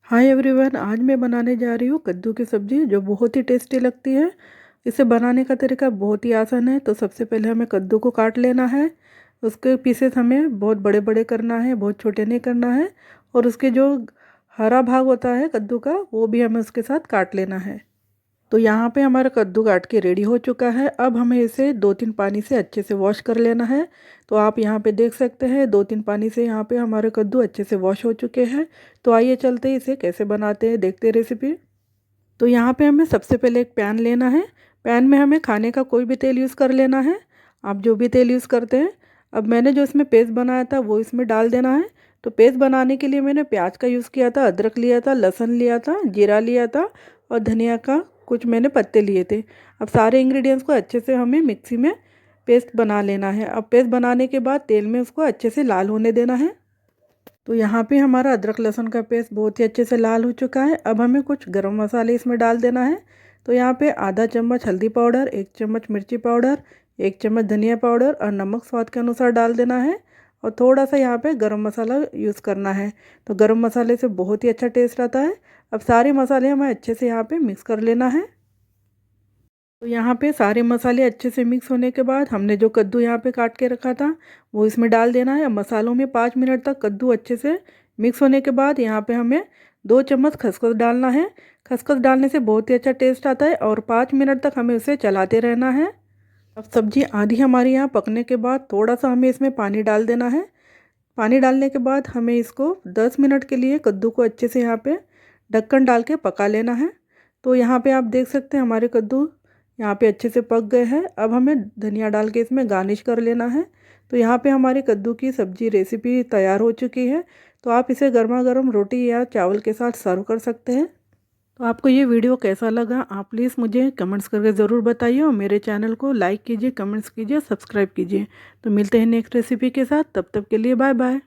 Hi everyone, आज मैं बनाने जा रही हूँ कद्दू की सब्ज़ी जो बहुत ही टेस्टी लगती है। इसे बनाने का तरीका बहुत ही आसान है। तो सबसे पहले हमें कद्दू को काट लेना है। उसके पीसेस हमें बहुत बड़े बड़े करना है, बहुत छोटे नहीं करना है। और उसके जो हरा भाग होता है कद्दू का, वो भी हमें उसके साथ काट लेना है। तो यहाँ पे हमारा कद्दू काट के रेडी हो चुका है। अब हमें इसे 2-3 पानी से अच्छे से वॉश कर लेना है। तो आप यहाँ पे देख सकते हैं 2-3 पानी से यहाँ पे हमारे कद्दू अच्छे से वॉश हो चुके हैं। तो आइए चलते हैं इसे कैसे बनाते हैं, देखते हैं रेसिपी। तो यहाँ पे हमें सबसे पहले एक पैन लेना है। पैन में हमें खाने का कोई भी तेल यूज़ कर लेना है, आप जो भी तेल यूज़ करते हैं। अब मैंने जो इसमें पेस्ट बनाया था वो इसमें डाल देना है। तो पेस्ट बनाने के लिए मैंने प्याज का यूज़ किया था, अदरक लिया था, लहसुन लिया था, जीरा लिया था और धनिया का कुछ मैंने पत्ते लिए थे। अब सारे इंग्रेडिएंट्स को अच्छे से हमें मिक्सी में पेस्ट बना लेना है। अब पेस्ट बनाने के बाद तेल में उसको अच्छे से लाल होने देना है। तो यहाँ पे हमारा अदरक लहसुन का पेस्ट बहुत ही अच्छे से लाल हो चुका है। अब हमें कुछ गरम मसाले इसमें डाल देना है। तो यहाँ पे आधा चम्मच हल्दी पाउडर, 1 चम्मच मिर्ची पाउडर, 1 चम्मच धनिया पाउडर और नमक स्वाद के अनुसार डाल देना है। और थोड़ा सा यहाँ पे गरम मसाला यूज़ करना है। तो गरम मसाले से बहुत ही अच्छा टेस्ट आता है। अब सारे मसाले हमें अच्छे से यहाँ पे मिक्स कर लेना है। तो यहाँ पे सारे मसाले अच्छे से मिक्स होने के बाद हमने जो कद्दू यहाँ पे काट के रखा था वो इसमें डाल देना है। मसालों में 5 मिनट तक कद्दू अच्छे से मिक्स होने के बाद यहाँ पे हमें 2 चम्मच खसखस डालना है। खसखस डालने से बहुत ही अच्छा टेस्ट आता है और 5 मिनट तक हमें उसे चलाते रहना है। अब सब्जी आधी हमारी यहाँ पकने के बाद थोड़ा सा हमें इसमें पानी डाल देना है। पानी डालने के बाद हमें इसको 10 मिनट के लिए कद्दू को अच्छे से यहाँ पे ढक्कन डाल के पका लेना है। तो यहाँ पे आप देख सकते हैं हमारे कद्दू यहाँ पे अच्छे से पक गए हैं। अब हमें धनिया डाल के इसमें गार्निश कर लेना है। तो यहाँ पे हमारी कद्दू की सब्जी रेसिपी तैयार हो चुकी है। तो आप इसे गर्मा गर्म रोटी या चावल के साथ सर्व कर सकते हैं। तो आपको ये वीडियो कैसा लगा आप प्लीज़ मुझे कमेंट्स करके ज़रूर बताइए और मेरे चैनल को लाइक कीजिए, कमेंट्स कीजिए, सब्सक्राइब कीजिए। तो मिलते हैं नेक्स्ट रेसिपी के साथ, तब तक के लिए बाय बाय।